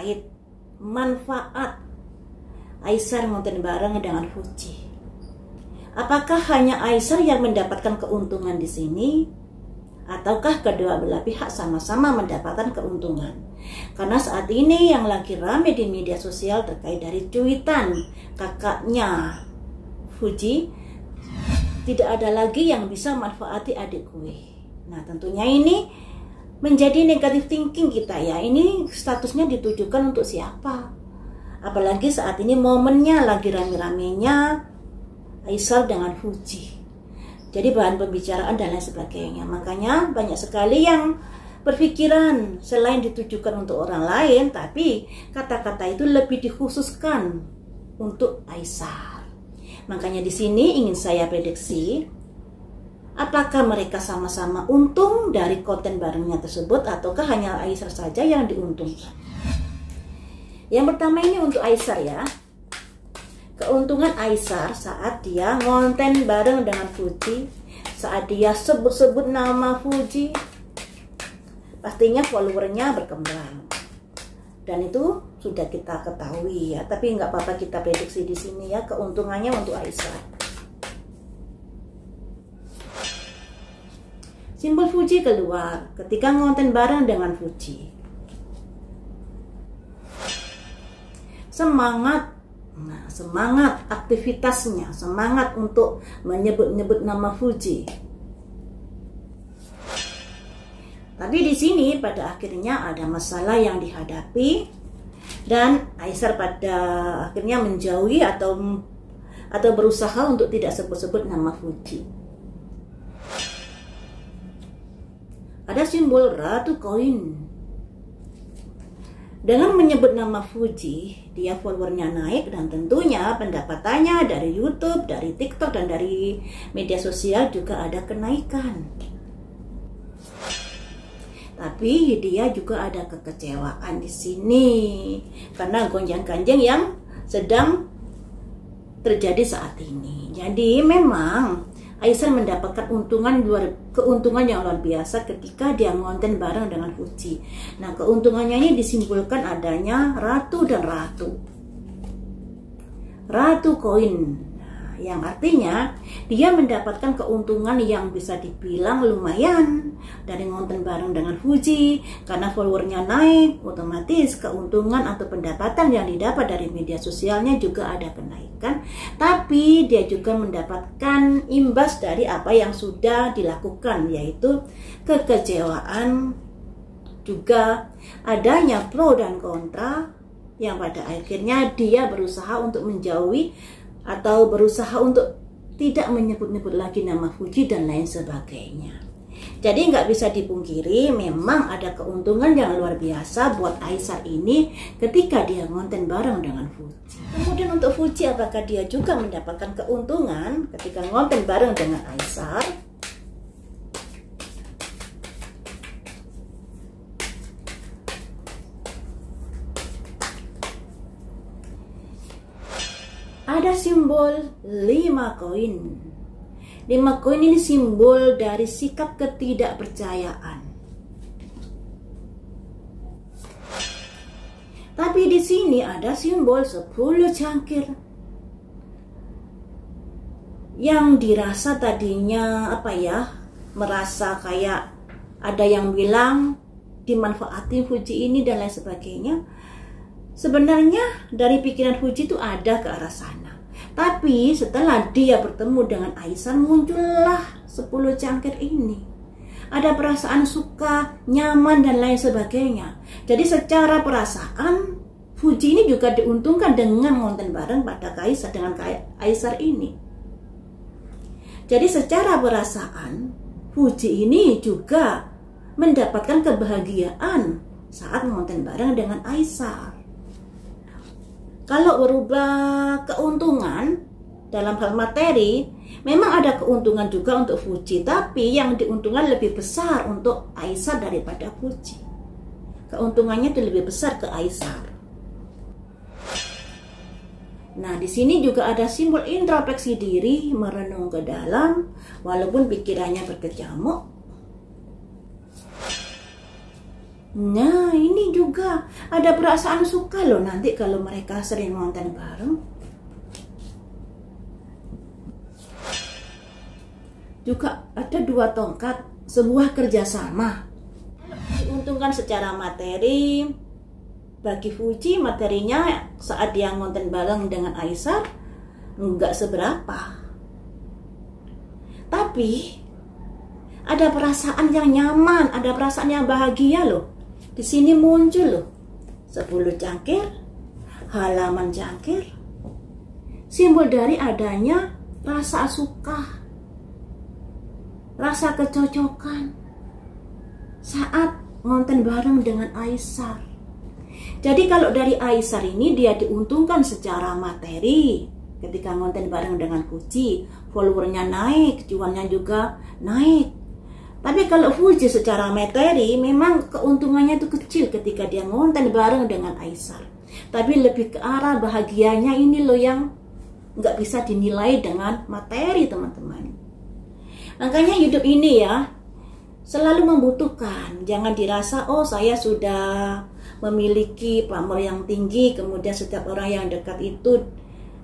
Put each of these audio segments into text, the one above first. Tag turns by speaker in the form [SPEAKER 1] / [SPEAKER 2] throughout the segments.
[SPEAKER 1] terkait manfaat Aisar ngonten bareng dengan Fuji. Apakah hanya Aisar yang mendapatkan keuntungan di sini? Ataukah kedua belah pihak sama-sama mendapatkan keuntungan? Karena saat ini yang lagi rame di media sosial terkait dari cuitan kakaknya Fuji, tidak ada lagi yang bisa manfaati adik gue. Nah, tentunya ini menjadi negatif thinking kita ya. Ini statusnya ditujukan untuk siapa? Apalagi saat ini momennya lagi rame-ramenya Aisar dengan Fuji. Jadi bahan pembicaraan dan lain sebagainya. Makanya banyak sekali yang berpikiran selain ditujukan untuk orang lain, tapi kata-kata itu lebih dikhususkan untuk Aisar. Makanya di sini ingin saya prediksi, apakah mereka sama-sama untung dari konten barengnya tersebut, ataukah hanya Aisar saja yang diuntungkan? Yang pertama ini untuk Aisar ya. Keuntungan Aisar saat dia ngonten bareng dengan Fuji, saat dia sebut-sebut nama Fuji, pastinya followernya berkembang. Dan itu sudah kita ketahui ya, tapi nggak apa-apa kita prediksi di sini ya, keuntungannya untuk Aisar. Simbol Fuji keluar ketika ngonten bareng dengan Fuji. Semangat. Nah, semangat aktivitasnya, semangat untuk menyebut-nyebut nama Fuji. Tapi di sini pada akhirnya ada masalah yang dihadapi dan Aisar pada akhirnya menjauhi atau berusaha untuk tidak sebut-sebut nama Fuji. Ada simbol Ratu Koin. Dengan menyebut nama Fuji, dia followernya naik dan tentunya pendapatannya dari YouTube, dari TikTok, dan dari media sosial juga ada kenaikan. Tapi dia juga ada kekecewaan di sini karena gonjang-ganjing yang sedang terjadi saat ini. Jadi memang Aisar mendapatkan keuntungan yang luar biasa ketika dia ngonten bareng dengan Fuji. Nah, keuntungannya ini disimbolkan adanya Ratu dan Ratu. Ratu Koin. Nah, yang artinya dia mendapatkan keuntungan yang bisa dibilang lumayan dari ngonten bareng dengan Fuji. Karena followernya naik, otomatis keuntungan atau pendapatan yang didapat dari media sosialnya juga ada kenaikan. Tapi dia juga mendapatkan imbas dari apa yang sudah dilakukan, yaitu kekecewaan, juga adanya pro dan kontra yang pada akhirnya dia berusaha untuk menjauhi atau berusaha untuk tidak menyebut-nyebut lagi nama Fuji dan lain sebagainya. Jadi nggak bisa dipungkiri memang ada keuntungan yang luar biasa buat Aisar ini ketika dia ngonten bareng dengan Fuji. Kemudian untuk Fuji, apakah dia juga mendapatkan keuntungan ketika ngonten bareng dengan Aisar? Ada simbol 5 koin. 5 koin ini simbol dari sikap ketidakpercayaan. Tapi di sini ada simbol 10 cangkir. Yang dirasa tadinya merasa kayak ada yang bilang dimanfaatin Fuji ini dan lain sebagainya. Sebenarnya dari pikiran Fuji itu ada ke arah sana. Tapi setelah dia bertemu dengan Aisar, muncullah 10 cangkir ini. Ada perasaan suka, nyaman, dan lain sebagainya. Jadi secara perasaan, Fuji ini juga diuntungkan dengan ngonten bareng pada Aisar dengan Aisar ini. Jadi secara perasaan, Fuji ini juga mendapatkan kebahagiaan saat ngonten bareng dengan Aisar. Kalau berubah keuntungan dalam hal materi, memang ada keuntungan juga untuk Fuji, tapi yang diuntungkan lebih besar untuk Aisar daripada Fuji. Keuntungannya itu lebih besar ke Aisar. Nah, di sini juga ada simbol introspeksi diri, merenung ke dalam, walaupun pikirannya berkecamuk. Nah, ini juga ada perasaan suka loh nanti kalau mereka sering nonton bareng. Juga ada dua tongkat, sebuah kerjasama. Diuntungkan secara materi, bagi Fuji materinya saat dia nonton bareng dengan Aisar nggak seberapa. Tapi ada perasaan yang nyaman, ada perasaan yang bahagia loh. Di sini muncul loh 10 cangkir, halaman cangkir, simbol dari adanya rasa suka, rasa kecocokan saat ngonten bareng dengan Aisar. Jadi kalau dari Aisar ini dia diuntungkan secara materi ketika ngonten bareng dengan Fuji, followernya naik, cuannya juga naik. Tapi kalau Fuji secara materi memang keuntungannya itu kecil ketika dia ngonten bareng dengan Aisar. Tapi lebih ke arah bahagianya ini loh yang nggak bisa dinilai dengan materi, teman-teman. Makanya hidup ini ya selalu membutuhkan. Jangan dirasa oh saya sudah memiliki pamor yang tinggi, kemudian setiap orang yang dekat itu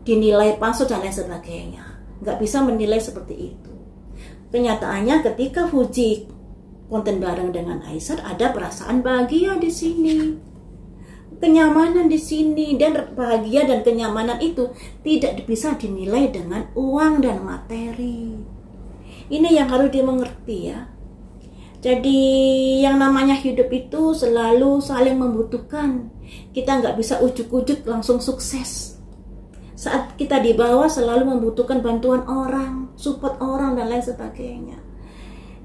[SPEAKER 1] dinilai palsu dan lain sebagainya. Nggak bisa menilai seperti itu. Kenyataannya ketika Fuji konten bareng dengan Aisar ada perasaan bahagia di sini, kenyamanan di sini, dan bahagia dan kenyamanan itu tidak bisa dinilai dengan uang dan materi. Ini yang harus dimengerti ya. Jadi yang namanya hidup itu selalu saling membutuhkan. Kita nggak bisa ujuk-ujuk langsung sukses. Saat kita di bawah selalu membutuhkan bantuan orang, support orang dan lain sebagainya.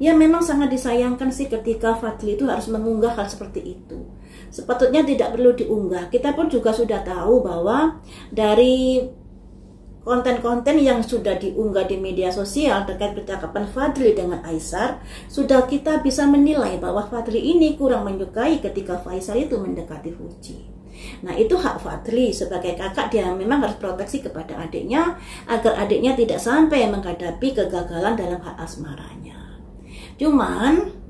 [SPEAKER 1] Ya memang sangat disayangkan sih ketika Fadli itu harus mengunggah hal seperti itu. Sepatutnya tidak perlu diunggah. Kita pun juga sudah tahu bahwa dari konten-konten yang sudah diunggah di media sosial terkait percakapan Fadli dengan Aisar, sudah kita bisa menilai bahwa Fadli ini kurang menyukai ketika Faisal itu mendekati Fuji. Nah itu hak Fadli sebagai kakak, dia memang harus proteksi kepada adiknya agar adiknya tidak sampai menghadapi kegagalan dalam hak asmaranya. Cuman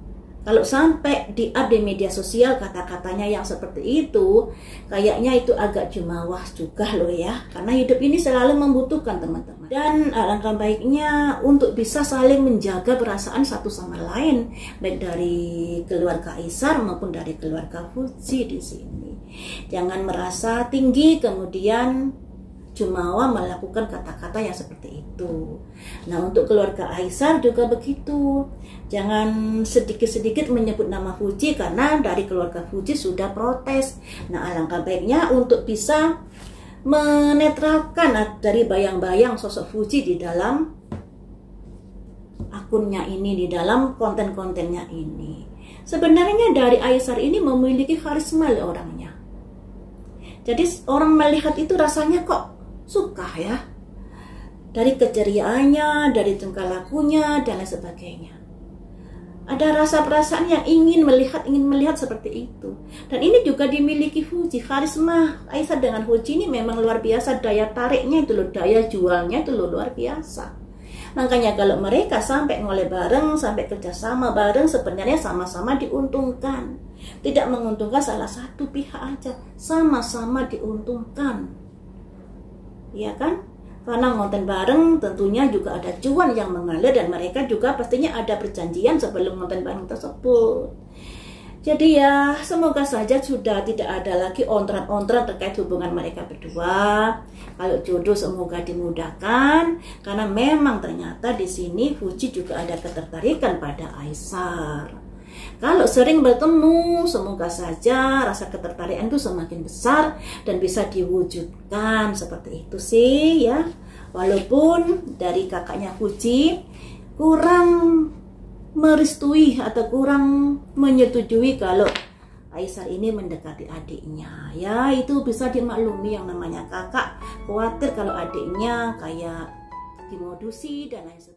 [SPEAKER 1] kalau sampai di-up di media sosial kata-katanya yang seperti itu, kayaknya itu agak jumawah juga loh ya. Karena hidup ini selalu membutuhkan teman-teman. Dan alangkah baiknya untuk bisa saling menjaga perasaan satu sama lain, baik dari keluarga Aisar maupun dari keluarga Fuji di sini. Jangan merasa tinggi kemudian jumawa melakukan kata-kata yang seperti itu. Nah untuk keluarga Aisar juga begitu. Jangan sedikit-sedikit menyebut nama Fuji karena dari keluarga Fuji sudah protes. Nah alangkah baiknya untuk bisa menetralkan dari bayang-bayang sosok Fuji di dalam akunnya ini, di dalam konten-kontennya ini. Sebenarnya dari Aisar ini memiliki karisma orangnya. Jadi orang melihat itu rasanya kok suka ya. Dari keceriaannya, dari tingkah lakunya dan lain sebagainya. Ada rasa perasaan yang ingin melihat seperti itu. Dan ini juga dimiliki Fuji. Karisma Aisar dengan Fuji ini memang luar biasa. Daya tariknya itu loh, daya jualnya itu loh luar biasa. Makanya kalau mereka sampai ngoleh bareng, sampai kerjasama bareng, sebenarnya sama-sama diuntungkan. Tidak menguntungkan salah satu pihak aja, sama-sama diuntungkan. Iya kan? Karena ngonten bareng tentunya juga ada cuan yang mengalir dan mereka juga pastinya ada perjanjian sebelum ngonten bareng tersebut. Jadi ya semoga saja sudah tidak ada lagi ontran-ontran terkait hubungan mereka berdua. Kalau jodoh semoga dimudahkan karena memang ternyata di sini Fuji juga ada ketertarikan pada Aisar. Kalau sering bertemu, semoga saja rasa ketertarikan itu semakin besar dan bisa diwujudkan seperti itu sih ya. Walaupun dari kakaknya Fuji kurang merestui atau kurang menyetujui kalau Aisar ini mendekati adiknya. Ya itu bisa dimaklumi, yang namanya kakak khawatir kalau adiknya kayak dimodusi dan lain sebagainya.